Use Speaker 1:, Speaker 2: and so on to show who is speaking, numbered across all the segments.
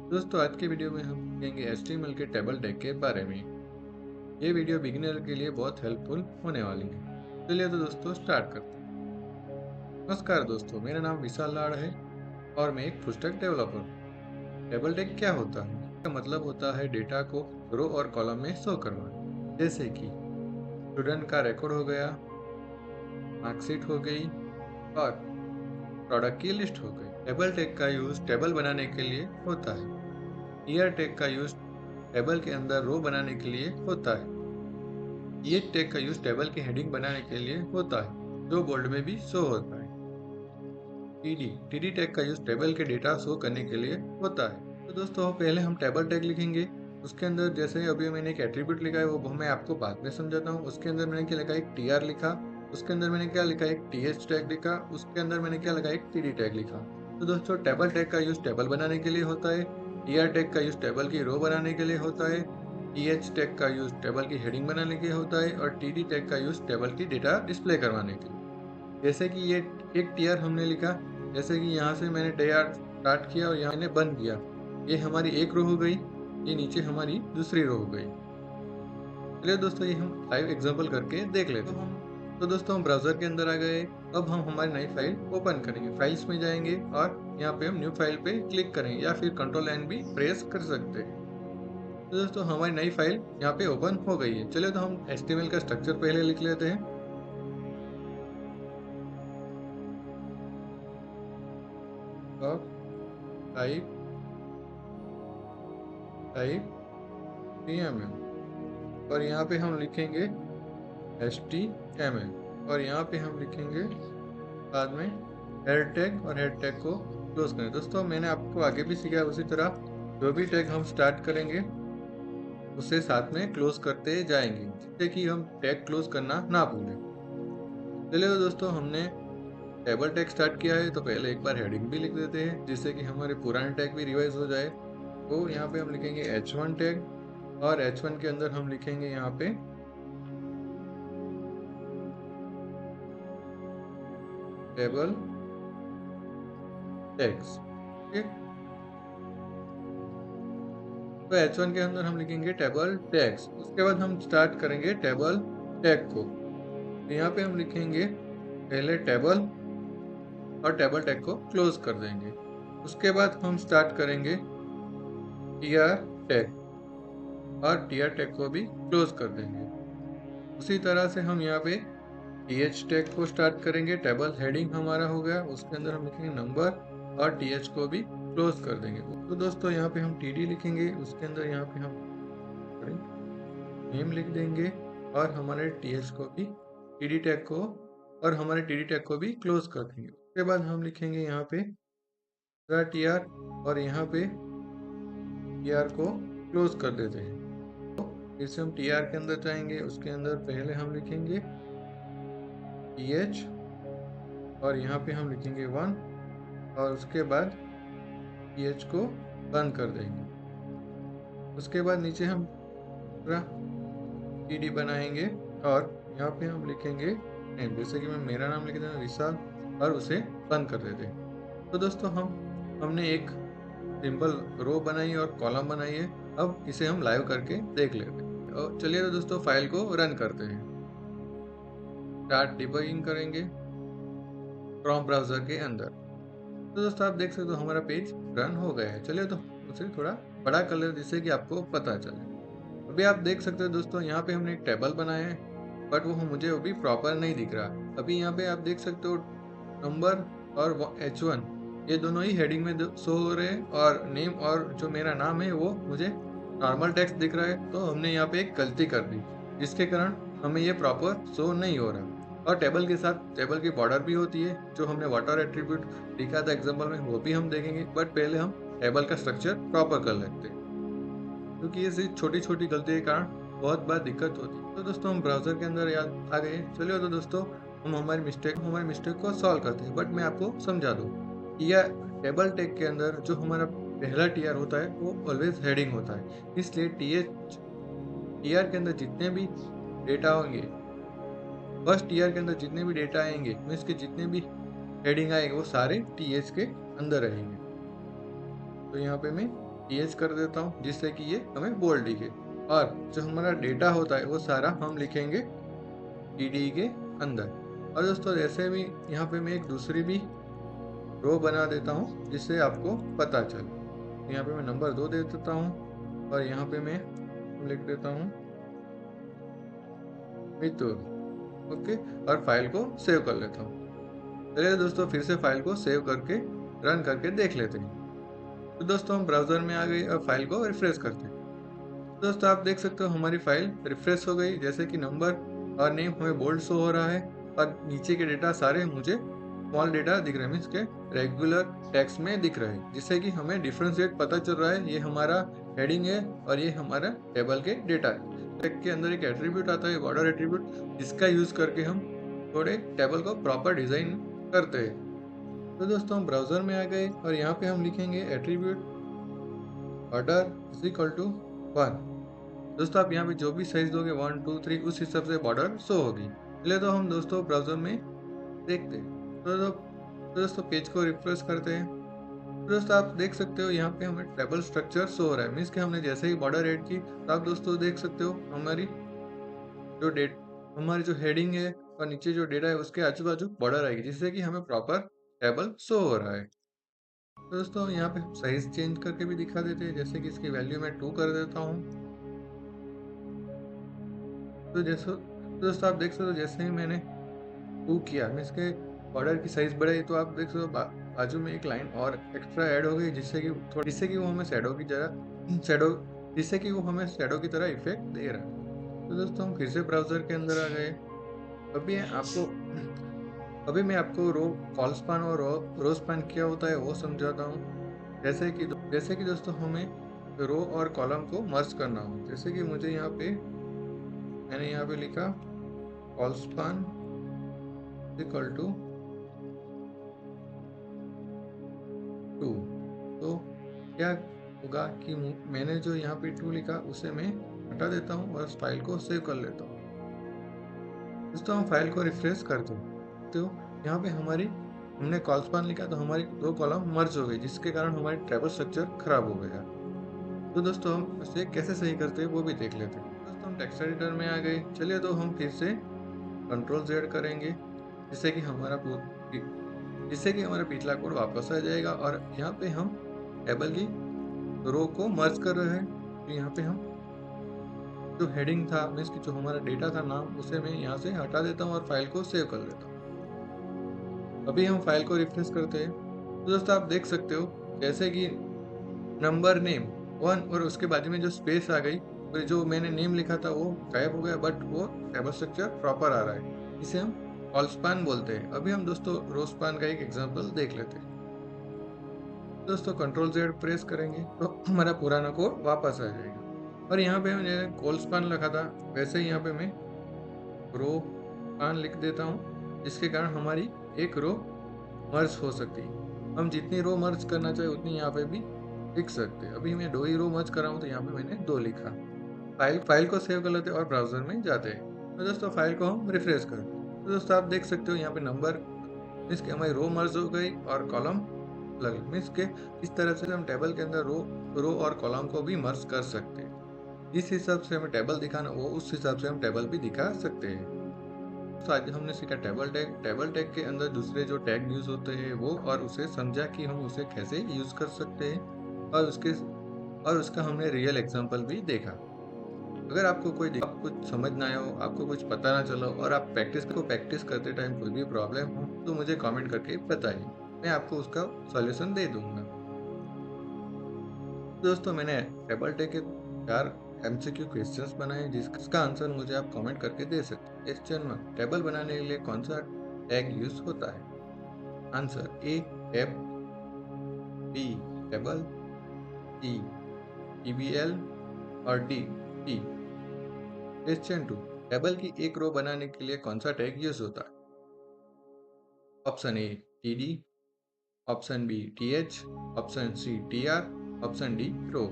Speaker 1: दोस्तों आज के वीडियो में हम सीखेंगे HTML के टेबल टैग के बारे में। ये वीडियो बिगिनर के लिए बहुत हेल्पफुल होने वाली है। चलिए तो दोस्तों स्टार्ट करते हैं। नमस्कार दोस्तों, मेरा नाम विशाल लाड़ है और मैं एक फुल स्टैक डेवलपर हूँ। टेबल टैग क्या होता है? इसका मतलब होता है डेटा को रो और कॉलम में शो करवाना। जैसे कि स्टूडेंट का रिकॉर्ड हो गया, मार्कशीट हो गई और प्रोडक्ट की लिस्ट हो गई। टेबल टैग का यूज टेबल बनाने के लिए होता है। ईयर टैग का यूज टेबल के अंदर रो बनाने के लिए होता है। ये टैग का यूज टेबल की हेडिंग बनाने के लिए होता है, जो बोल्ड में भी शो होता है। टीडी टैग का यूज टेबल के डेटा शो करने के लिए होता है। तो दोस्तों पहले हम टेबल टैग लिखेंगे। उसके अंदर जैसे अभी मैंने एक एट्रीब्यूट लिखा है, वो मैं आपको बाद में समझाता हूँ। उसके अंदर मैंने क्या लिखा, एक टीआर लिखा। उसके अंदर मैंने क्या लिखा, एक टीएच टैग लिखा। उसके अंदर मैंने क्या लिखा, एक टीडी टैग लिखा। तो दोस्तों टेबल टैग का यूज टेबल बनाने के लिए होता है। टीआर टैग का यूज टेबल की रो बनाने के लिए होता है। टीएच टैग का यूज टेबल की हेडिंग बनाने के लिए होता है और टीडी टैग का यूज टेबल की डेटा डिस्प्ले करवाने के लिए। जैसे कि ये एक टीआर हमने लिखा, जैसे कि यहाँ से मैंने टीआर स्टार्ट किया और यहाँ मैंने बंद किया। ये हमारी एक रो हो गई, ये नीचे हमारी दूसरी रो हो गई। चलिए दोस्तों ये हम लाइव एग्जांपल करके देख लेते हैं। तो दोस्तों हम ब्राउजर के अंदर आ गए। अब हम हमारी नई फाइल ओपन करेंगे। फाइल्स में जाएंगे और यहाँ पे हम न्यू फाइल पे क्लिक करेंगे या फिर कंट्रोल एन भी प्रेस कर सकते हैं। तो दोस्तों हमारी नई फाइल यहाँ पे ओपन हो गई है। चलिए तो हम HTML का स्ट्रक्चर पहले लिख लेते हैं। अब टाइप टाइप HTML और यहाँ पे हम लिखेंगे HTML और यहाँ पे हम लिखेंगे बाद में हेड टैग और हेड टैग को क्लोज करें। दोस्तों मैंने आपको आगे भी सिखाया, उसी तरह जो भी टैग हम स्टार्ट करेंगे उसे साथ में क्लोज करते जाएंगे, जिससे कि हम टैग क्लोज करना ना भूलें। चलिए तो दोस्तों हमने टेबल टैग स्टार्ट किया है, तो पहले एक बार हेडिंग भी लिख देते हैं, जिससे कि हमारे पुराने टैग भी रिवाइज हो जाए। तो यहाँ पे हम लिखेंगे H1 टैग और H1 के अंदर हम लिखेंगे यहाँ पे टेबल टैग्स। ठीक है, तो H1 के अंदर हम लिखेंगे टेबल टैग्स। उसके बाद हम स्टार्ट करेंगे टेबल टैग को। तो यहाँ पे हम लिखेंगे पहले टेबल और टेबल टैग को क्लोज कर देंगे। उसके बाद हम स्टार्ट करेंगे टीआर टैग और टीआर टैग को भी क्लोज कर देंगे। उसी तरह से हम यहाँ पे टीएच टैग को स्टार्ट करेंगे। टेबल हेडिंग हमारा हो गया, उसके अंदर हम लिखेंगे नंबर और टीएच को भी क्लोज कर देंगे। तो दोस्तों यहाँ पे हम टीडी लिखेंगे, उसके अंदर यहाँ पे हम नेम लिख देंगे और हमारे टीएच को भी टीडी टैग को और हमारे टीडी टैग को भी क्लोज कर देंगे। उसके बाद हम लिखेंगे यहाँ पे टीआर और यहाँ पे टीआर को क्लोज कर देते हैं। तो फिर से हम टीआर के अंदर जाएंगे, उसके अंदर पहले हम लिखेंगे टीएच और यहाँ पे हम लिखेंगे 1 और उसके बाद टीएच को बंद कर देंगे। उसके बाद नीचे हम पूरा टीडी बनाएंगे और यहाँ पे हम लिखेंगे नेम, जैसे कि मैं मेरा नाम लिख देना विशाल और उसे बंद कर देते हैं। तो दोस्तों हमने एक सिंपल रो बनाई और कॉलम बनाई है। अब इसे हम लाइव करके देख लेते हैं। और चलिए तो दोस्तों फाइल को रन करते हैं। स्टार्ट डिबगिंग करेंगे क्रोम ब्राउजर के अंदर। तो दोस्तों आप देख सकते हो हमारा पेज रन हो गया है। चलिए तो उसे थोड़ा बड़ा कर लेते जिससे कि आपको पता चले। अभी आप देख सकते हो दोस्तों यहाँ पे हमने एक टेबल बनाया है, बट वो मुझे अभी प्रॉपर नहीं दिख रहा। अभी यहाँ पे आप देख सकते हो नंबर और H1 ये दोनों ही हेडिंग में शो हो रहे हैं और नेम और जो मेरा नाम है वो मुझे नॉर्मल टेक्स्ट दिख रहा है। तो हमने यहाँ पे एक गलती कर दी, जिसके कारण हमें ये प्रॉपर शो नहीं हो रहा। और टेबल के साथ टेबल की बॉर्डर भी होती है, जो हमने वाटर एट्रीब्यूट लिखा था एग्जाम्पल में, वो भी हम देखेंगे। बट पहले हम टेबल का स्ट्रक्चर प्रॉपर कर लेते हैं, क्योंकि ये छोटी छोटी गलती के कारण बहुत बार दिक्कत होती है। तो दोस्तों हम ब्राउजर के अंदर याद आ गए। चलिए तो दोस्तों हम हमारी मिस्टेक को सॉल्व करते हैं। बट मैं आपको समझा दूँ, यह टेबल टैग के अंदर जो हमारा पहला टीआर होता है वो ऑलवेज हेडिंग होता है। इसलिए टीआर के अंदर जितने भी डेटा होंगे, फर्स्ट टीआर के अंदर जितने भी डेटा आएंगे, मीन्स के जितने भी हेडिंग आएंगे, वो सारे टीएच के अंदर रहेंगे। तो यहाँ पे मैं टीएच कर देता हूँ जिससे कि ये हमें बोल्ड दिखे। और जो हमारा डेटा होता है वो सारा हम लिखेंगे टीडी के अंदर। और दोस्तों ऐसे भी यहाँ पे मैं एक दूसरी भी रो बना देता हूँ जिससे आपको पता चले। यहाँ पे मैं नंबर 2 दे देता हूँ और यहाँ पे मैं लिख देता हूँ मिथुन। ओके, और फाइल को सेव कर लेता हूँ। चलिए दोस्तों फिर से फाइल को सेव करके रन करके देख लेते हैं। तो दोस्तों हम ब्राउजर में आ गए और फाइल को रिफ्रेश करते हैं। दोस्तों आप देख सकते हो हमारी फाइल रिफ्रेश हो गई, जैसे कि नंबर और नेम हमें बोल्ड शो हो रहा है और नीचे के डेटा सारे मुझे स्मॉल डेटा दिख रहे हैं, मीन्स के रेगुलर टेक्स्ट में दिख रहे हैं, जिससे कि हमें डिफरेंशिएट पता चल रहा है ये हमारा हेडिंग है और ये हमारा टेबल के डेटा है। टेक के अंदर एक एट्रीब्यूट आता है बॉर्डर एट्रीब्यूट, जिसका यूज करके हम थोड़े टेबल को प्रॉपर डिजाइन करते हैं। तो दोस्तों हम ब्राउजर में आ गए और यहाँ पे हम लिखेंगे attribute order is equal to 1। दोस्तों आप यहाँ पे जो भी साइज दोगे 1 2 3 उस हिसाब से बॉर्डर शो होगी। पहले तो हम दोस्तों ब्राउजर में देखते हैं। तो दोस्तों पेज को रिफ्रेश करते हैं। तो दोस्तों आप देख सकते हो यहाँ पे हमें टेबल स्ट्रक्चर शो हो रहा है, मीन्स कि हमने जैसे ही बॉर्डर ऐड की तो आप दोस्तों देख सकते हो जो डेट हमारी जो हेडिंग है और नीचे जो डेटा है उसके आजू बाजू बॉर्डर आएगी, जिससे कि हमें प्रॉपर टेबल शो हो रहा है। तो दोस्तों यहाँ पे साइज चेंज करके भी दिखा देते हैं, जैसे कि इसकी वैल्यू मैं 2 कर देता हूँ। तो दोस्तों आप देख सकते हो जैसे ही मैंने 2 किया, मीन्स के बॉर्डर की साइज बढ़ाई, तो आप देख सकते हो बाजू में एक लाइन और एक्स्ट्रा ऐड हो गई, जिससे कि वो हमें शैडो की तरह इफेक्ट दे रहा है। तो दोस्तों हम फिर से ब्राउजर के अंदर आ गए। अभी आपको अभी मैं आपको कॉल स्पान और रो स्पान क्या होता है वो समझाता हूँ। जैसे कि दोस्तों हमें रो और कॉलम को मर्ज करना हो, जैसे कि मैंने यहाँ पे लिखा कॉल स्पान इक्वल टू 2। तो क्या होगा कि मैंने जो यहाँ पे 2 लिखा उसे मैं हटा देता हूँ और उस फाइल को सेव कर लेता हूँ। दोस्तों हम फाइल को रिफ्रेश करते हैं तो यहाँ पे हमने कॉल स्पान लिखा तो हमारी 2 कॉलम मर्ज हो गई, जिसके कारण हमारी टेबल स्ट्रक्चर खराब हो गया। तो दोस्तों हम इसे कैसे सही करते हैं वो भी देख लेते हैं। दोस्तों हम टेक्स्ट एडिटर में आ गए। चलिए तो हम फिर से Ctrl Z करेंगे, जिससे कि हमारा पिछला कोड वापस आ जाएगा और यहाँ पे हम टेबल की रो को मर्ज कर रहे हैं। तो यहाँ पे हम जो हेडिंग था, मीन्स कि जो हमारा डेटा था नाम, उसे मैं यहाँ से हटा देता हूँ और फाइल को सेव कर लेता हूँ। अभी हम फाइल को रिफ्रेश करते हैं तो दोस्तों आप देख सकते हो जैसे कि नंबर नेम 1 और उसके बाद में जो स्पेस आ गई, तो जो मैंने नेम लिखा था वो गायब हो गया, बट वो टेबल स्ट्रक्चर प्रॉपर आ रहा है। इसे हम कॉल स्पान बोलते हैं। अभी हम दोस्तों रो स्पान का एक एग्जांपल देख लेते हैं। दोस्तों Ctrl Z प्रेस करेंगे तो हमारा पुराना कोड वापस आ जाएगा और यहाँ पे मैंने कॉल स्पान लिखा था, वैसे ही यहाँ पे मैं रो स्पान लिख देता हूँ, जिसके कारण हमारी एक रो मर्ज हो सकती है। हम जितनी रो मर्ज करना चाहे उतनी यहाँ पे भी लिख सकते हैं। अभी मैं 2 ही रो मर्ज कर रहा हूँ तो यहाँ पे मैंने 2 लिखा। फाइल को सेव कर लेते हैं और ब्राउजर में जाते हैं। तो दोस्तों फाइल को हम रिफ्रेश करते हैं। तो दोस्तों आप देख सकते हो यहाँ पे नंबर मीन्स के हमारी रो मर्ज हो गई और कॉलम अलग, मीन्स के इस तरह से हम टेबल के अंदर रो और कॉलम को भी मर्ज कर सकते हैं। जिस हिसाब से हमें टेबल दिखाना हो उस हिसाब से हम टेबल भी दिखा सकते हैं। तो आज हमने सीखा टेबल टैग के अंदर दूसरे जो टैग यूज होते हैं वो, और उसे समझा कि हम उसे कैसे यूज कर सकते हैं और उसका हमने रियल एग्जांपल भी देखा। अगर आपको कुछ समझ ना आया हो, आपको कुछ पता ना चलो और आप प्रैक्टिस करते टाइम कोई भी प्रॉब्लम हो तो मुझे कमेंट करके बताइए, मैं आपको उसका सॉल्यूशन दे दूंगा। दोस्तों मैंने टेबल टैग के 4 MCQ क्वेश्चंस बनाए, जिसका आंसर मुझे आप कमेंट करके दे सकते हैं। क्वेश्चन 1, टेबल बनाने के लिए कौन सा टैग यूज होता है? Answer a tab, b table, c TBL और डी टी। क्वेश्चन 2, टेबल की एक रो बनाने के लिए कौन सा टैग यूज होता है? Option A TD, option B TH, option C TR, option D row.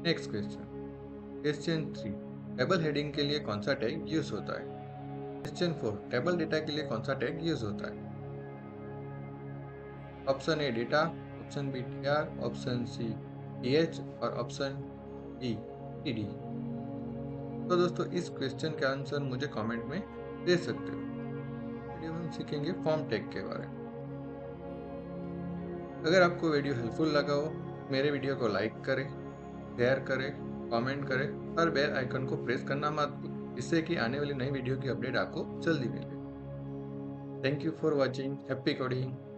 Speaker 1: Next question 3, table heading के लिए कौन सा टैग यूज होता है? क्वेश्चन 4, टेबल डेटा के लिए कौन सा टैग यूज होता है? Option A data, option B TR, option C EH और ऑप्शन E TD। तो दोस्तों इस क्वेश्चन का आंसर मुझे कमेंट में दे सकते हो। वीडियो में हम सीखेंगे फॉर्म टैग के बारे में। अगर आपको वीडियो हेल्पफुल लगा हो, मेरे वीडियो को लाइक करें, शेयर करें, कमेंट करें और बेल आइकन को प्रेस करना मत भूलें, जिससे कि आने वाली नई वीडियो की अपडेट आपको जल्दी मिले। Thank you for watching. Happy coding.